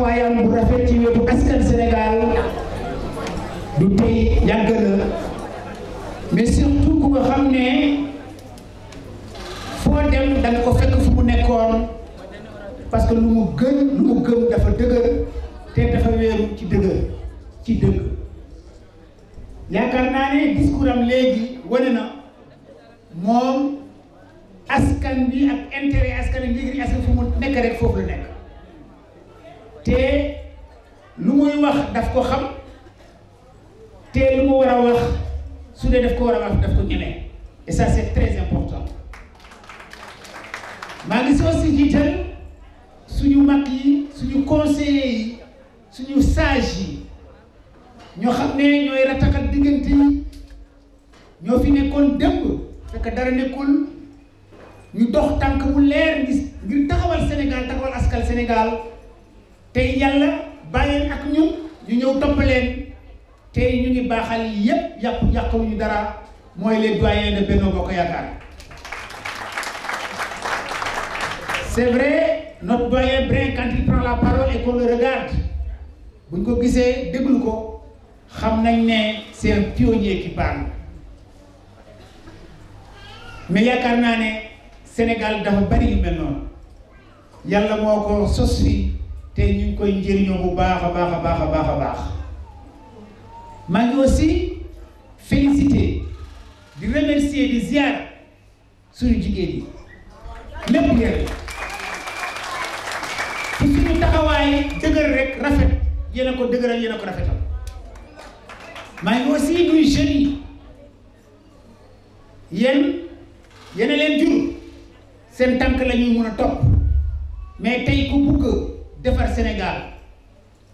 taxawaayam bu rafet ci wetu askan Sénégal du tey yàgg na mais surtout ku nga xam ne foo dem da nga ko fekk fu mu nekkoon parce que lu mu gëm dafa dëgër te dafa wéeru ci dëgg yaakaar naa ne discours am léegi wane na moom askan bi ak intérêt askan bi njëriñ askan fu mu nekk rek foofu la nekk te lu muy wax daf ko xam te lu mu war a wax su dee daf ko war a wax daf ko ñemee et ça c'est très important maa ngi aussi jiital suñu mag yi suñu conseillers yi suñu sages yi ñoo xam ne ñooy rataxal diggante yi ñoo fi nekkoon démb fekk dara nekkul ñu dox tànk bu leer ngir taxawal Sénégal taxawal askal Sénégal tey yàlla bàyyeen ak ñun ñu ñëw toppaleen tey ñu ngi baaxal yépp yàquñu dara mooy les doyens de Benno Bokk Yaakaar. C'est vrai notre doyen Brin quand il prend la parole et qu'on le regarde buñ ko gisee déglu ko xam nañ ne c'est un pionnier qui parle mais yaakaar naa ne Sénégal dafa bari yu mel noonu yàlla moo ko sos fi te ñu ngi koy njëriñoo bu baax a baax maa ngi aussi féliciter di remercier di ziar suñu jigéen yi lépp yéen ci suñu taxawaay dëgër rek rafet yéen a ko dëgëral yéen a ko rafetal maa ngi aussi nuy jeunes yi yéen a leen jur seen tànk la ñuy mun a topp mais tey ku bugg defar Sénégal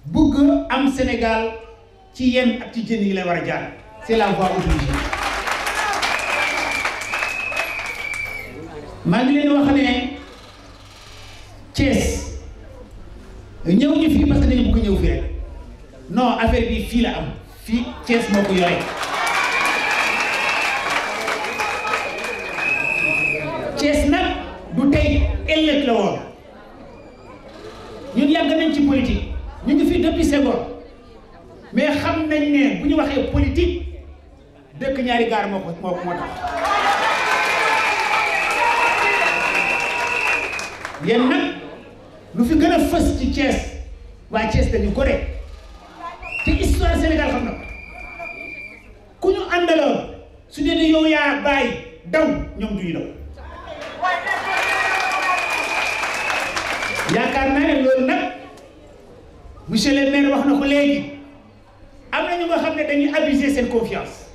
bugg am Sénégal ci yéen ak ci jeunes yi la war a jaar c'est la voie obligée. maa ngi leen wax ne Thiès ñëw ñu fii parce que dañu bëgg ñëw fii rek non affaire bi fii la am fii Thiès moo ko yore Thiès nag du tey ëllëg la woon ñun yàgg nañ ci politique ñu ngi fii depuis Senghor mais xam nañ ne bu ñu waxee politique dëkk ñaari gaar moo tax yéen nag lu fi gën a fës ci Thiès waa Thiès dañu ko rek te histoire Sénégal xam na ku ñu àndaloon su dee yow yaa bàyyi daw ñoom duñu daw yaakaar naa ne loolu nag monsieur le maire wax na ko léegi am na ñu nga xam ne dañuy abuser seen confiance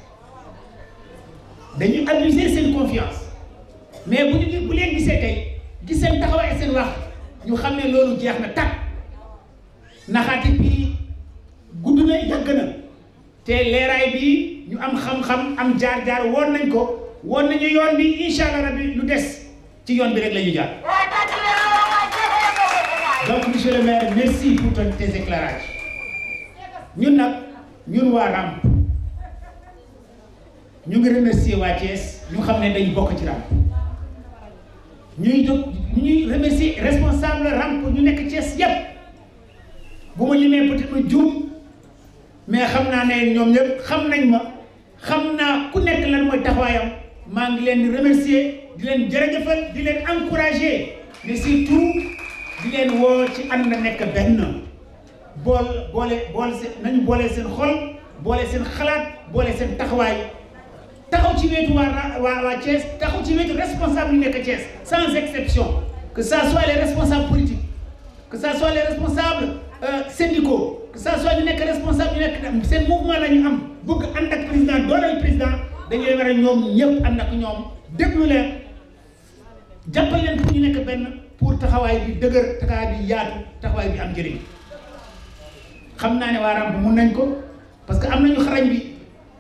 mais bu leen gisee tey gis seen taxawaay seen wax ñu xam ne loolu jeex na tàkk naxaati bi gudd na yàgg na te leeraay bi ñu am xam-xam am jaar-jaar woon nañu yoon bi incha allah rabbi lu des ci yoon bi rek la ñu jaar. donc monsieur le maire merci pour tes éclairages ñun waa RAMP ñu ngi remercier waa Thiès ñu xam ne dañu bokk ci RAMP ñuy remercier responsable RAMP ñu nekk Thiès yépp bu ma limee peut-être ma juum mais xam naa ne ñoom ñëpp xam nañ ma xam naa ku nekk lan mooy taxawaayam maa ngi leen di remercier di leen jërëjëfal di leen encourager mais surtout di leen woo ci ànd na nekk benn nañu boole seen xol boole seen xalaat boole seen taxawaay taxaw ci wetu waa Thiès taxaw ci wetu responsable yu nekk Thiès sans exception que ça soit les responsables politiques que ça soit les responsables syndicaux que ça soit ñu nekk responsable ñu nekk seen mouvement la ñu am bëgg ànd ak président dooleel président dañuy war a ñoom ñëpp ànd ak ñoom déglu leen jàppal leen pour ñu nekk benn pour taxawaay bi dëgër taxawaay bi yaatu taxawaay bi am njëriñ xam naa ne waa RAMP mun nañ ko parce que am nañu xarañ bi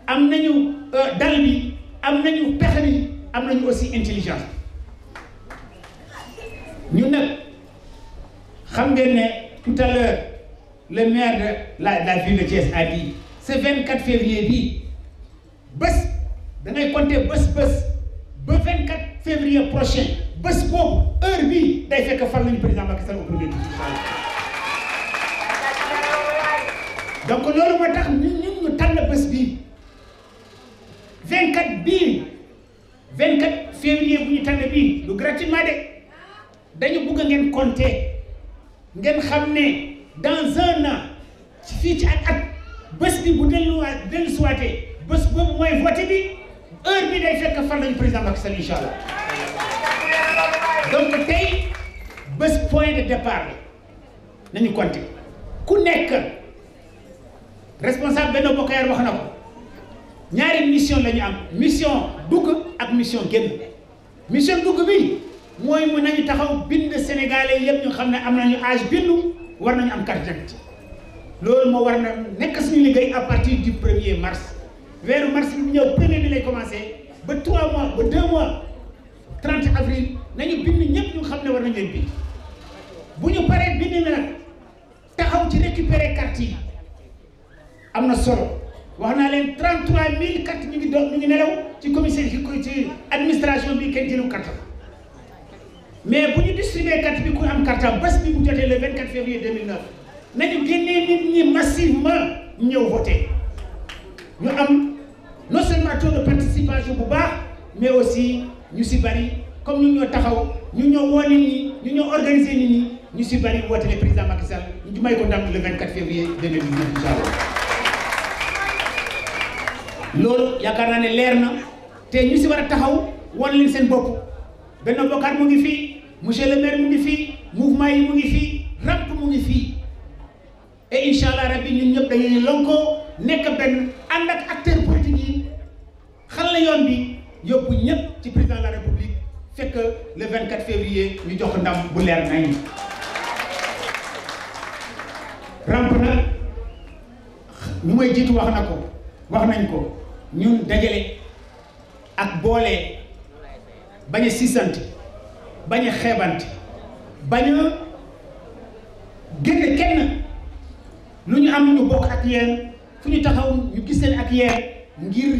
am nañu dal bi am nañu pexe bi am nañu aussi intelligence ñun nag xam ngeen ne tout à l'heure le maire de la ville de Thiès a dit ce 24 février bii bés da ngay compter bés ba 24 février prochain bés boobu heure bii day fekk fal nañu président Macky Sall au premier tour. donc loolu moo tax ñun ñu tànn bés bii 24 février bu ñu tànn bii lu gratuitement de dañu bëgg ngeen compter ngeen xam ne dans un an fii ci at bés bi bu dellusiwaatee bés boobu mooy voté bi heure bi day fekk fan lañu président Macky Sall incha allah donc tey bés point de départ la nañu compter ku nekk responsable Benno Bokk Yaakaar wax na ko ñaari mission la ñu am mission dugg ak mission génn mission dugg bi mooy mu nañu taxaw bind sénégalais yëpp ñu xam ne am nañu âge bindu war nañu am carte d'identité loolu moo war na nekk suñu liggéey à partir du 1er mars weeru mars bi ñëw premier bi lay commencé ba 3 mois ba 2 mois 30 avril nañu bind ñëpp ñu xam ne war nañu leen bind bu ñu paree bind na nag taxaw ci récupérer carte yi am na solo wax naa leen 33000 cartes ñu ngi nelaw ci commissaire ci administration bi kenn jëlu carte mais bu ñu distribuer carte bi ku am carte am bés bi bu jotee le 24 février 2009 nañu génnee nit ñi massivement ñëw voter ñu am non seulement taux de participation bu baax mais aussi ñu si bari comme ñu ñoo taxaw ñu ñoo woo nit ñi ñu ñoo organiser nit ñi ñu si bari woote le président Macky Sall ñu may ko ndam le 24 février 2019 incha allah loolu yaakaar naa ne leer na te ñu si war a taxaw wan leen seen bopp Benno Bokk Yaakaar mu ngi fii monsieur le maire mu ngi fii mouvement yi mu ngi fii ramp mu ngi fii et incha allah rabbi ñun ñëpp dañuy lonkoo nekk benn ànd ak acteurs politiques yi xal la yoon bi yóbbu ñëpp ci président de la république fekk le 24 février ñu jox ndam bu leer nañ ramp nag ñu may jiitu wax nañ ko ñun dajale ak boole bañ a sisante bañ a xeebante bañ a génne kenn lu ñu am ñu bokk ak yéen fu ñu taxaw ñu gis leen ak yéen ngir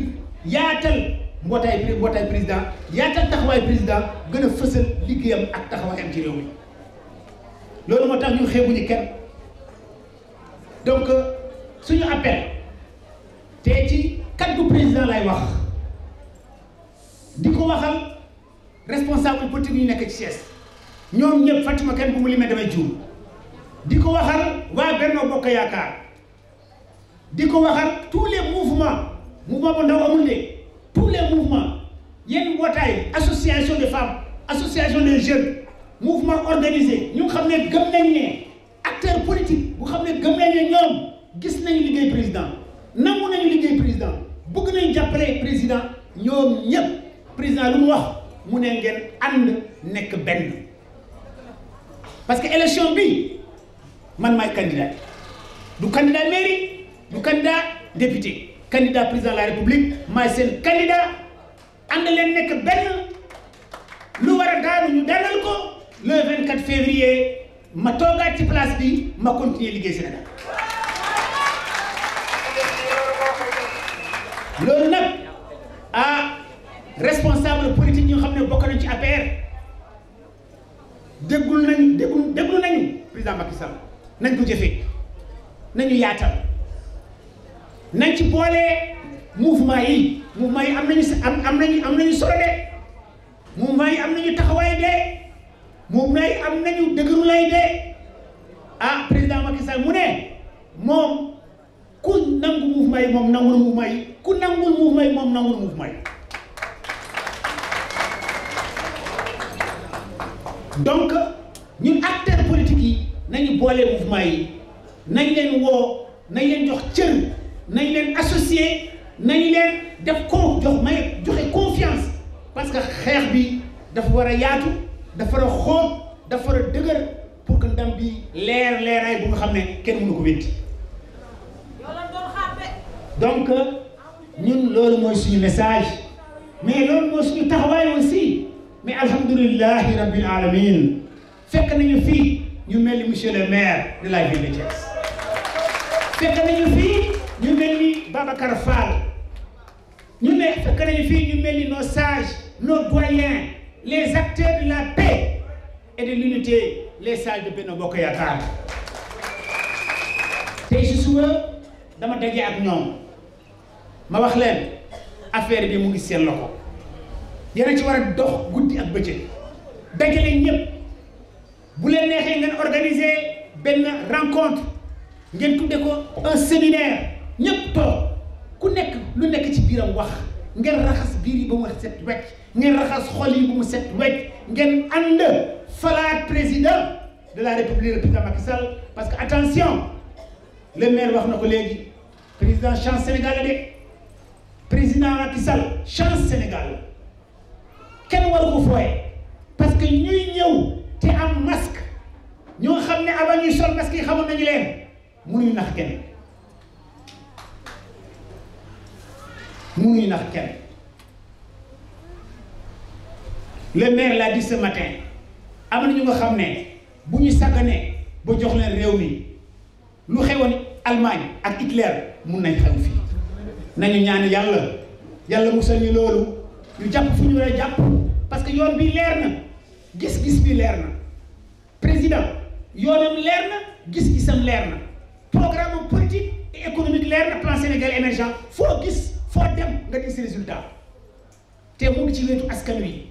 yaatal mbootaay président yaatal taxawaay président gën a fësal liggéeyam ak taxawaayam ci réew mi loolu moo tax ñu xeebuñu kenn donc suñu appel te ci kaddu président lay wax di ko waxal responsable politique yi nekk ci Thiès ñoom ñëpp Fatima kenn bu mu limee damay juum di ko waxal waa Benno Bokk Yaakaar di ko waxal tous les mouvement bu ndaw amul de tous les mouvements yenn mbootaay association de femmes association des jeunes mouvement organisé ñu xam ne gëm nañ ne acteur politique bu xam ne gëm nañ ne ñoom gis nañu liggéey président nangu nañu liggéey président bëgg nañ jàppale président ñoom ñëpp président lu mu wax mu ne ngeen ànd nekk benn parce que élection bi man maay candidat du candidat mairie du candidat député candidat président de la république maay seen candidat ànd leen nekk benn lu war a daanu ñu dalal ko le 24 février ma toogaat ci place bi ma continuer liggéey Sénégal loolu nag responsable politique ñu xam ne bokk nañ ci APR déglu nañu président Macky Sall nañ ko jëfee nañu yaatal nañ ci boole mouvement yi am nañu solo de mouvement yi am nañu taxawaay de mouvement yi am nañu dëgëru lay de président Macky Sall mu ne moom ku nangu mouvement yi moom nangul mouvement yi ku nangul mouvement yi moom nangul mouvement yi donc ñun acteurs politiques yi nañu boole mouvement yi nañ leen woo nañ leen jox cër nañ leen associé nañ leen joxe confiance parce que xeex bi dafa war a yaatu dafa war a xóot dafa war a dëgër pour que ndam bi leeraay bu nga xam ne kenn mënu ko wétti donc ñun loolu mooy suñu message mais loolu mooy suñu taxawaay aussi mais alhamdulillahi rabbil alamin fekk nañu fii ñu mel ni monsieur le maire de la ville de Thiès fekk nañu fii ñu mel ni Babacar Fall fekk nañu fii ñu mel ni nos sages nos doyens les acteurs de la paix et de l'unité les sages de Benno Bokk Yaakaar tey si suba dama daje ak ñoom ma wax leen affaire bi mu ngi seen loxo yéen a ci war a dox guddi ak bëccëg dajale ñëpp bu leen neexee ngeen organiser benn rencontre ngeen tudde ko un séminaire ñëpp toog ku nekk lu nekk ci biiram wax ngeen raxas biir yi ba mu set wecc ngeen raxas xol yi ba mu set wecc ngeen ànd falaat président de la République, le président Macky Sall, parce que attention, le maire wax na ko léegi président chance Sénégal de président Macky Sall chance Sénégal kenn waru ko fooye parce que ñuy ñëw te am masque ñoo xam ne avant ñuy sol masque yi xamoon nañu leen mënuñu nax kenn mënuñu nax kenn. Le maire l'a dit ce matin am na ñu nga xam ne bu ñu sàgganee ba jox leen réew mi lu xewoon Allemagne ak Hitler mun nañ xew fii nañu ñaan yàlla musal ñu loolu ñu jàpp fu ñu war a jàpp parce que yoon bi leer na gis-gis bi leer na président yoonam leer na gis-gisam leer na programme politique et économique leer na plan Sénégal émergent foo gis foo dem nga gis résultat te mu ngi ci wetu askan wi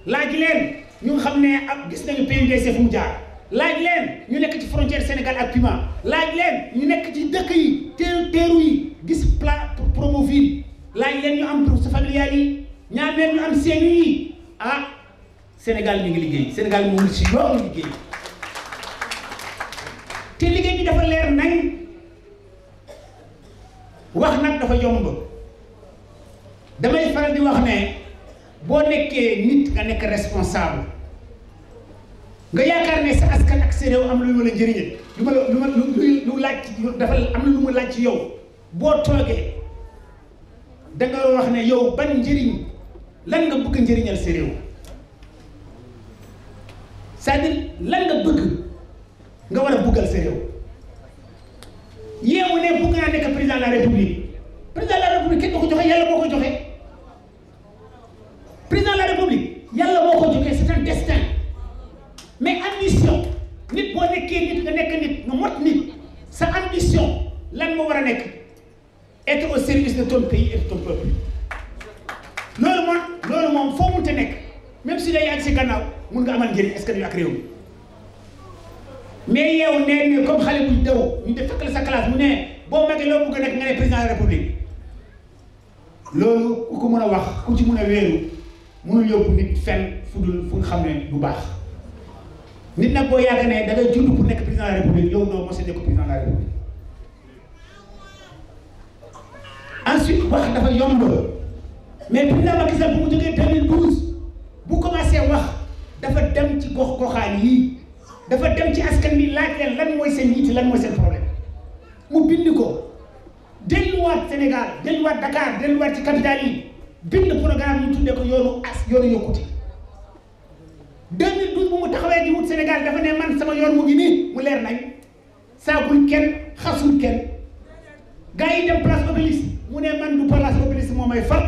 laaj leen ñu nga xam ne ak gis nañu PUDC fu mu jaar laaj leen ñu nekk ci frontière Sénégal ak Puma laaj leen ñu nekk ci dëkk yi teeru yi gis plan pour Promoville laaj leen ñu am bourse familiale yi ñaan leen ñu am CMU yi ah Sénégal mi ngi liggéey Sénégal mu ngi ci yoonu liggéey te liggéey bi dafa leer nañ wax nag dafa yomb damay faral di wax ne boo nekkee nit nga nekk responsable nga yaakaar ne sa askan ak sa réew am lu ma la njëriñal lu laaj dafa am na lu mu laaj ci yow boo toogee da nga wax ne yow ban njëriñ lan nga bëgg njëriñal sa réew c'est-à-dire lan nga bëgg nga war a bëggal sa réew yeewu ne bëgg naa nekk président de la république kenn du ko joxe yàlla moo ko joxe président de la république yàlla moo ko joxe c'est un destin mais ambition nit boo nekkee nit nga nekk nit nga mot nit sa ambition lan moo war a nekk être au service de ton pays et de ton peuple loolu moom foo munte nekk même si day yàgg si gannaaw mun nga amal njëriñ est-ce que du ak réew mi mais yow nee ne comme xale buy daw ñu def fekk la sa classe mu ne boo magee loo bëgg a nekk nga ne président de la république loolu ku ko mën a wax ku ci mën a wéeru mënul yóbbu nit fenn fu nga xam ne du baax nit nag boo yaakaar ne da ngay judd pour nekk président de la république yow doo mos a nekk président de la république ensuite wax dafa yomb mais président Macky Sall bu mu jógee 2012 bu commencé wax dafa dem ci gox-goxaan yi dafa dem ci askan bi laaj leen lan mooy seen yitte lan mooy seen problème mu bind ko delluwaat Sénégal delluwaat Dakar delluwaat ci capitale yi bind programme ñu tuddee ko yoonu yokkute 2012 bu mu taxawee di wut Sénégal dafa ne man sama yoon mu ngi nii mu leer nañ saagul kenn xasul kenn gars yi dem place Obélisque mu ne man du place Obélisque moo may fal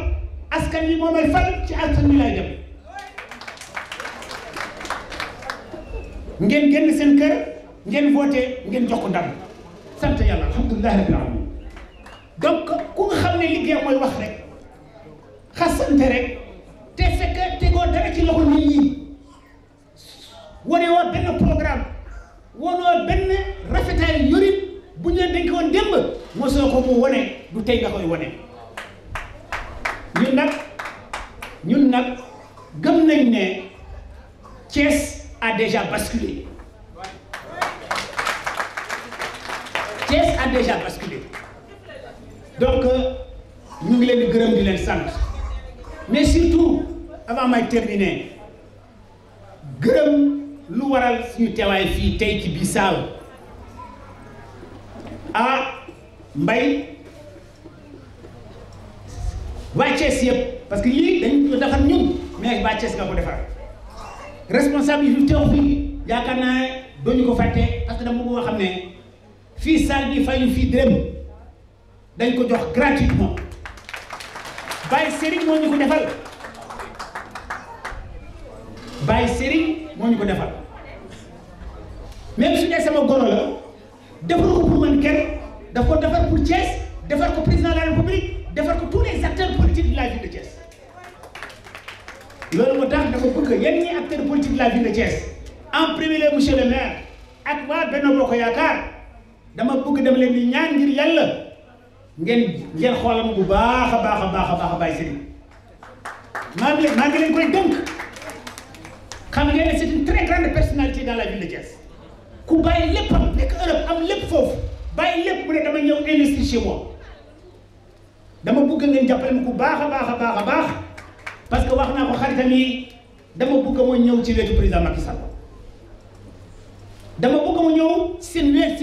askan wi moo may fal ci askan wi lay dem ngeen génn seen kër ngeen voté ngeen jox ko ndam sant yàlla alhamdulilah rabbil alamin donc ku nga xam ne liggéey mooy wax rek xasante rek te fekk tegoo dara ci loxo nit ñi wane woo benn programme wonoo benn rafetaay yorin bu ñu leen dañ ko woon démb mosoo ko mu wane du tey nga koy wane ñun nag gëm nañ ne Thiès a déjà basculé Thiès a déjà basculé donc ñu ngi leen di gërëm di leen sant mais surtout avant may terminer gërëm lu waral suñu teewaay fii tey ci Bissau Mbaye waa Thiès yëpp parce que lii dañ ko defar ñun mais waa Thiès nga ko defar responsable yi teew fii yaakaar naa dooñu ko fàtte parce que dama bëgg xam ne fii salle bi fayu fii dërëm dañ ko jox gratuitement Baye Serigne moo ñu ko defal Baye Serigne moo ñu ko defal même su dee sama goro la defaru ko pour man kenn daf ko defar pour Thiès defar ko président de la République defar ko tous les acteurs politiques de la ville de Thiès loolu moo tax dafa bëgg yéen ñi acteurs politiques de la ville de Thiès en premier lieu monsieur le maire ak waa Benno Bokk Yaakaar dama bëgg dem leen di ñaan ngir yàlla ngeen xoolal ma bu baax a baax a baax a baax a bàyyi sëriñ maa ngi leen koy dënk xam ngeen ne c'est une très grande personnalité dans la ville de Thiès ku bàyyi léppam nekk Europe am lépp foofu bàyyi lépp mu ne dama ñëw investir chez moi dama bëgg ngeen jàppale ma ku baax a baax a baax a baax parce que wax naa ko xaritam yi dama bëgg ma ñëw ci wetu président Macky Sall dama bëgg ma ñëw seen wet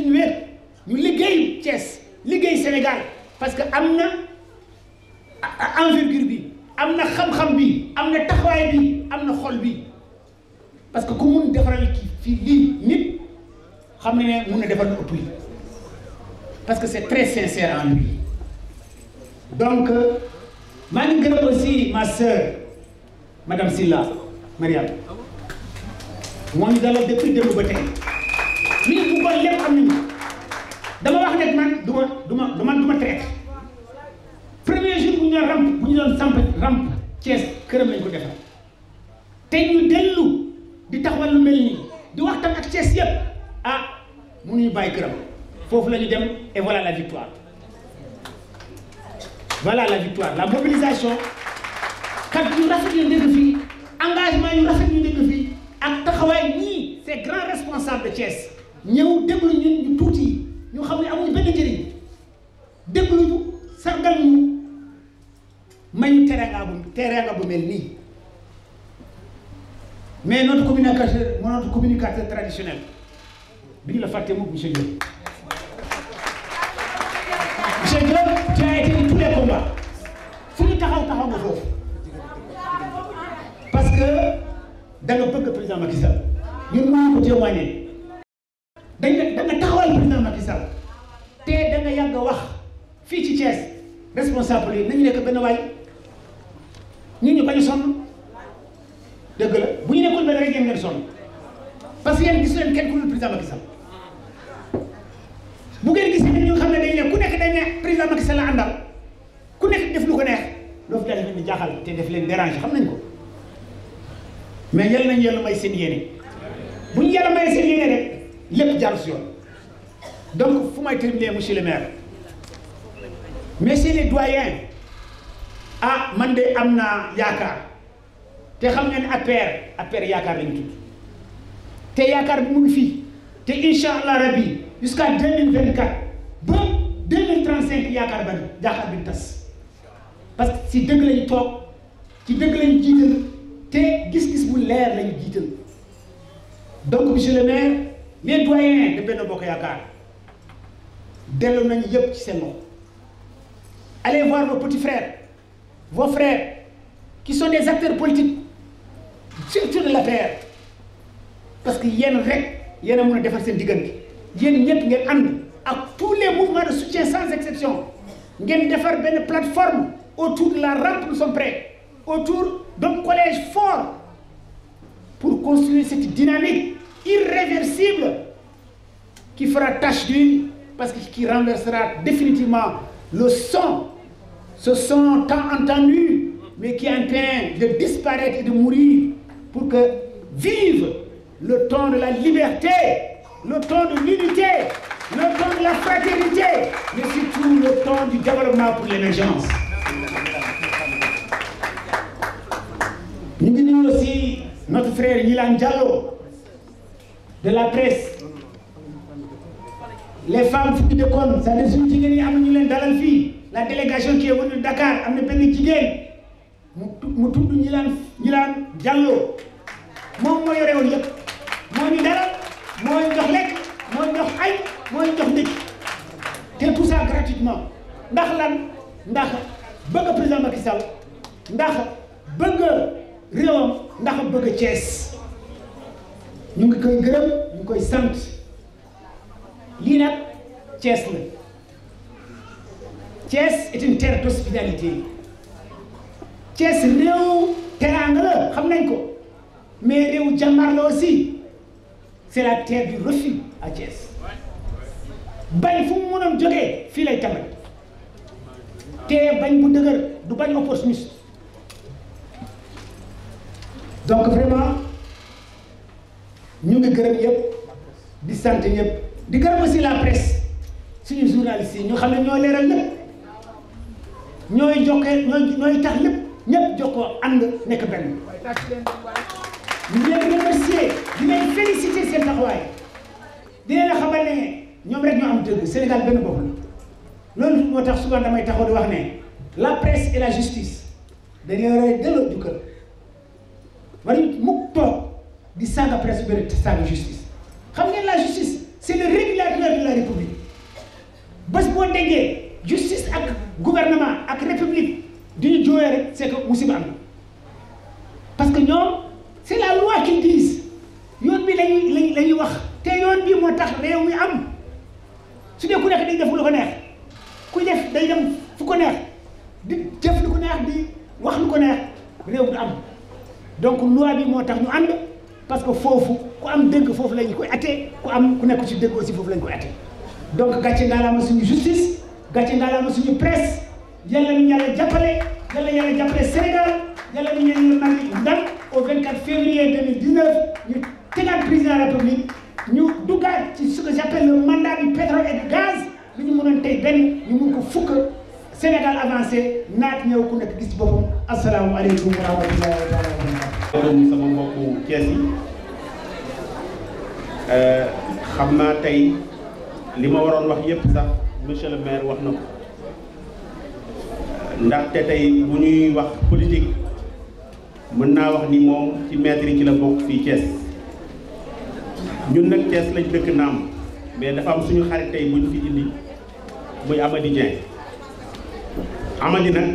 ñu liggéey Thiès liggéey Sénégal parce que am na envergure bi am na xam-xam bi am na taxawaay bi am na xol bi parce que ku mun defaral fii lii nit xam ne mun na defal lu ëpp yi parce que c'est très sincère en lui donc maa ngi gërëm aussi ma sœur madame Silla Mariam moo ñu dalal depuis démb ba tey lii bu ko lépp am nañu dama wax ne man du ma traite premier jour bu ñu doon samp ramp Thiès këram lañ ko defar te ñu dellu di taxawal lu mel nii di waxtaan ak Thiès yëpp mënuñu bàyyi këram foofu la ñu dem et voilà la victoire la mobilisation kat yu rafet yu dégg fii engagement yu rafet yu dégg fii ak taxawaay ñii ces grands responsables de Thiès ñëw déglu ñun ñu tuuti ñu xam ne amuñu benn njëriñ déglu ñu sargal ñu may ñu teraanga bu mel nii mais notre communicateur traditionnel bi ñu la fàtte moom monsieur Diop. Monsieur Diop, tu as été dans tous les combats fu ñu taxaw nga foofu parce que da nga bëgg président Macky Sall ñun mënuñu ko témoigner da nga taxawal président Macky Sall te da nga yàgg a wax fii ci Thiès responsable yi nañu nekk benn waay ñu bañ a sonn dëgg la bu ñu nekkul benn rek ngeen sonn parce que yéen gis leen kenn ku dul président Macky Sall bu ngeen gisee ne ñu xam ne dañ ne ku nekk dañ ne président Macky Sall la àndal ku nekk def lu ko neex loolu daal leen di jaaxal te def leen déranger xam nañ ko mais yal nañu yàlla may seen yéene bu ñu yàlla may seen yéene rek lépp jaar si yoon donc fu may terminer monsieur le maire messieurs les doyens man de am naa yaakaar te xam ngeen ne APR yaakaar lañu tudd te yaakaar bi mu ngi fii te incha allah rabbi jusqu'à 2024 ba 2035 yaakaar bi tas parce que si dëgg lañu toog ci dëgg lañu jiital te gis-gis bu leer lañu jiital donc monsieur le maire les doyens de Benno Bokk Yaakaar delloo nañu yëpp ci seen loxo allez voir vos petits frères vos frères qui sont des acteurs politiques surtout de l'APR parce que yéen rek yéen a mën a defar seen diggante yéen ñëpp ngeen ànd ak tous les mouvements de soutien sans exception ngeen defar benn plateforme autour de la rampe. Nous sommes prêts autour d'un collège fort pour construire cette dynamique irréversible qui fera tache d'huile parce que qui renversera définitivement ce son tant entendu mais qui est en train de disparaître et de mourir pour que vive le temps de la liberté, le temps de l'unité, le temps de la fraternité, mais surtout le temps du développement pour l'émergence. Nous avons aussi notre frère Nilan Diallo de la presse. Les femmes qui de con, ça ne suffit la délégation qui est venue de Dakar, am na benn jigéen mu tudd Nilan Diallo moom moo yore woon yëpp moo ñu dalal moo ñu jox lekk moo ñu jox añ moo ñu jox ndékki te tout ça gratuitement ndax lan ndax bëgg président Macky Sall ndax bëgg réewam ndax bëgg Thiès ñu ngi koy gërëm ñu ngi koy sant lii nag Thiès la Thiès est une terre d'hospitalité Thiès réew teraanga la xam nañ ko mais réew jàmbaar la aussi c'est la terre du refus à Thiès bañ fu mu mënoon jógee fii lay tàmbali te bañ bu dëgër du bañ opportuniste. donc vraiment ñu ngi gërëm yëpp di sant ñëpp di gërëm aussi la presse suñu journalistes yi ñu xam ne ñoo leeral lépp ñooy jokkee ñooy tax lépp ñëpp jokkoo ànd nekk benn. ñu leen remercier di leen féliciter seen taxawaay di leen xamal ne ñoom rek ñoo am dëgg Sénégal benn bopp la loolu moo tax souvent damay taxaw di wax ne la presse et la justice dañoo war a delloo jukkal wala mukk toog di saaga presse bi rek saaga justice. xam ngeen la justice c'est le régulateur de la république bés boo déggee justice ak gouvernement ak république di ñu jooyee rek c'est que musiba am na parce que ñoom c'est la loi qu'ils disent yoon bi lañuy wax te yoon bi moo tax réew mi am su dee ku nekk day def lu ko neex ku def day dem fu ko neex di jëf lu ko neex di wax lu ko neex réew du am donc loi bi moo tax ñu ànd parce que foofu ku am dëgg foofu lañu koy attee ku nekk ci dëgg aussi foofu lañu koy attee donc gàcce ngaalaama suñu justice gàcce ngaalaama suñu presse yàlla ñu yàlla jàppale Sénégal yàlla ñu yàlla may ndam au 24 février 2019 ñu tegaat président de la République ñu duggaat ci ce que j'appelle le mandat du pétrole et du gaz lu ñu mënoon tey benn ñu mun ko fukk Sénégal avancé naat ñëw ku nekk gis boppam asalaamualeykum wa rahmatullahi wa barakatuh. sama mbokku Thiès yi xam naa tey li ma waroon wax yépp sax monsieur le maire wax na ko ndaxte tey bu ñuy wax politique mën naa wax ni moom ci maître yi ci la bokk fii Thiès ñun nag Thiès lañ dëkk naam mais dafa am suñu xarit tey bu ñu fi indi muy Amady Dieng. Amady nag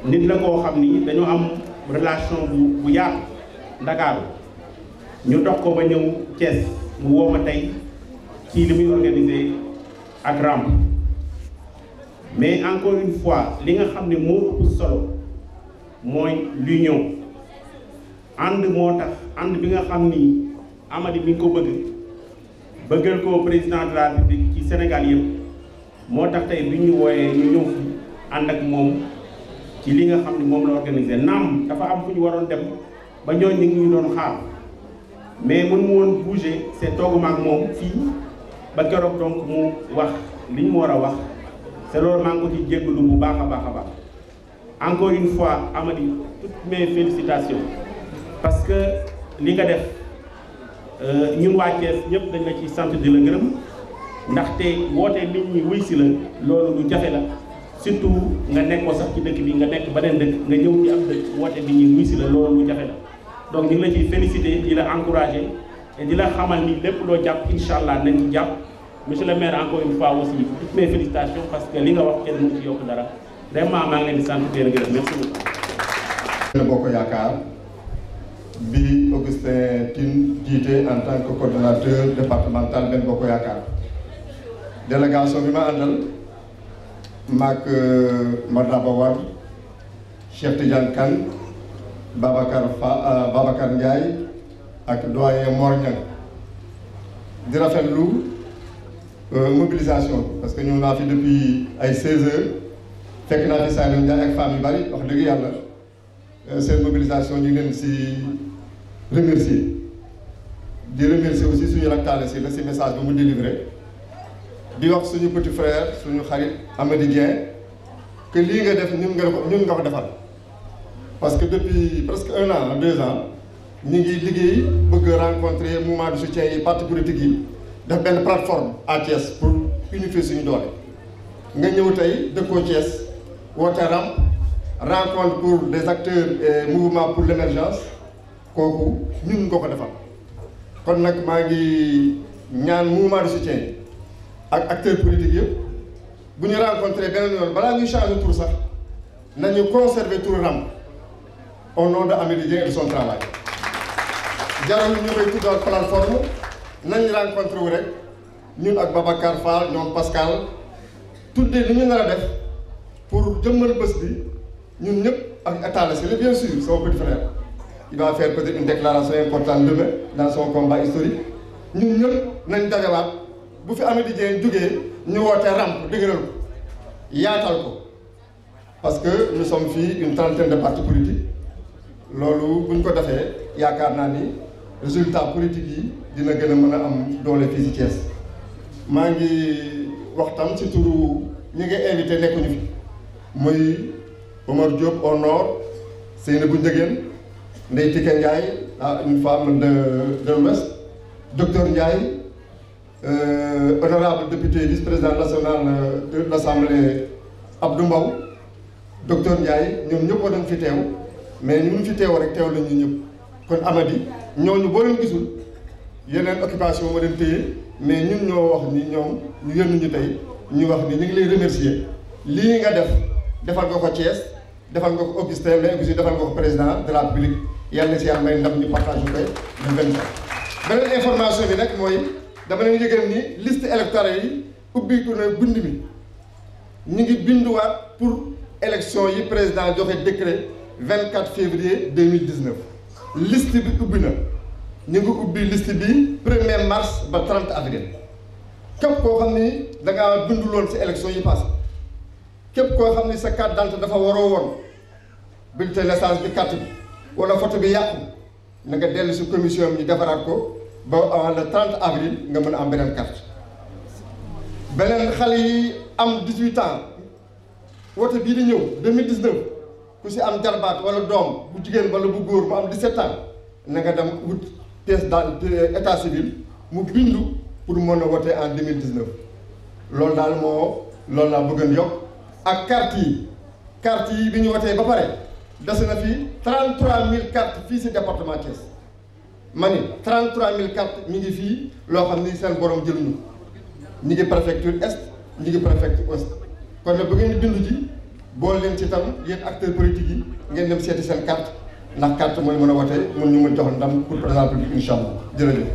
nit la koo xam ni dañoo am relation bu yaatu Ndakaaru ñu dox ko ba ñëw Thiès mu woo ma tey ci li muy organisé ak ramp mais encore une fois li nga xam ne moo ëpp solo mooy l'union ànd moo tax ànd bi nga xam ni Amady mi ngi ko bëggal ko président de la République ci Sénégal yëpp moo tax tey bi ñu wooyee ñu ñëw fi ànd ak moom ci li nga xam ne moom la organisé naam dafa am fu ñu waroon dem ba ñooñu ñu ngi ñu doon xaar mais mën mu woon bouger c'est tooguma ak moom fii ba keroog donc mu wax li ñu war a wax c'est loolu maa ngi ko ci jégalu bu baax a baax encore une fois Amady toutes mes félicitations parce que li nga def ñun waa Thiès ñëpp dañ la ci sant di la gërëm ndaxte woote nit ñi wuy si la loolu lu jafe la surtout nga nekk ko sax ci dëkk bi nga nekk beneen dëkk nga ñëw ci am dëkk woote nit ñi wuy si la loolu lu jafe la donc ñu ngi la ciy féliciter di la encourager et di la xamal ni lépp loo jàpp incha allah nañ ci jàpp monsieur le maire encore une fois aussi toutes mes félicitations parce que li nga wax kenn mënu ci yokk dara vraiment maa ngi leen di sant di leen gërëm merci beaucoup. Bokk Yaakaar bi Augustin Tine jiite en tant que coordonnateur départemental Benno Bokk Yaakaar délégation bi ma àndal maak Madaba Wade Cheikh Tidiane Kane Babacar Ndiaye ak doyen Mor Niang di rafetlu mobilisation bi parce que ñëw naa fi depuis ay 16 heures fekk naa fi Saliou Ndiaye ak femmes yu bari wax dëgg yàlla seen mobilisation ñu ngi leen si remercier di remercier aussi suñu raktaale si la si message bi mu délivré di wax suñu petit frère suñu xarit Amady Dieng que lii nga def ñun nga ko defal parce que depuis presque 1 an 2 ans ñu ngi liggéey bëgg rencontrer mouvement de soutien yi parti politique yi def benn plateforme à Thiès pour unifier suñu doole nga ñëw tey dëkkoo Thiès woote rencontre pour des acteurs et mouvement pour l'émergence kooku ñun nga ko defal kon nag maa ngi ñaan mouvement de soutien ak acteurs politiques yëpp bu ñu rencontré beneen yoon balaa ñuy changer tour sax nañu conserver tour ramp au nom de Amady Dieng et de son travail jarul ñu koy tuddal plateforme nañ rencontré wu rek ñun ak Babacar Fall ñoom Pascal tuddee li ñu nar a def pour jëmmal bés bi ñun ñëpp ak état la c'est bien sûr sama petit frère il va faire peut-être une déclaration importante demain dans son combat historique ñun ñëpp nañ dajawaat bu fi Amady Dieng jógee ñu woote ramp dëgëral ko yaatal ko parce que nous sommes fii une trentaine de partis politiques loolu bu ñu ko defee yaakaar naa ni résultat politique yi dina gën a mën a am doole fii ci Thiès. maa ngi waxtaan ci turu ñi nga invité nekkuñu fi muy Omar Diop au nord Seynabou Ndiéguène Ndeye Tické Ndiaye une femme de l'Ouest docteur Ndiaye honorable député vice-président national de l'Assemblée Abdou Mbow docteur Ndiaye ñoom ñëpp dañ fi teew mais ñu fi teew rek teew lañ ñu ñëpp kon Amady ñooñu boo leen gisul yeneen occupation ma leen téye mais ñun ñoo wax ni ñoom ñu yónni ñu tey ñu wax ni ñu ngi lay remercier lii nga defal nga ko Thiès defal nga ko Augustin mais aussi defal nga ko président de la République yàlla na si yàlla may ndam ñu partage ko le 24. beneen information bi nag mooy dama leen yëgal ni liste électorale yi ubbi ko na bind mi ñu ngi binduwaat pour élection yi président joxe décret 24 février 2019 liste bi ubbi na ñu ngi ubbi liste bi 1er mars ba 30 avril képp koo xam ni da ngaa binduloon ci élection yi passé képp koo xam ni sa carte d'identité dafa waroo woon bulletin naissance bi carte bi wala photo bi yàqu na nga dellu ci commission bi ñu defaraat ko ba avant le 30 avril nga mën a am beneen carte. beneen xale yi am 18 ans wote bii di ñëw 2019 ku ci am jarbaat wala doom bu jigéen wala bu góor mu am 17 ans na nga dem wut pièce d'état civil mu bindu pour mën a wote en 2019 loolu daal loolu laa bëggoon yokk ak carte yi bi ñu wotee ba pare des na fi 33000 cartes fii ci département Thiès ma ni 33000 cartes mi ngi fii loo xam ni seen borom jëluñu ñi ngi préfecture est ñi ngi préfecture ouest kon nag bu ngeen di bindu ji boole leen ci tam yéen acteurs politiques yi ngeen dem seeti seen carte ndax carte mooy mën a wote mën ñu mën jox ndam pour président public incha allah jërëjëf.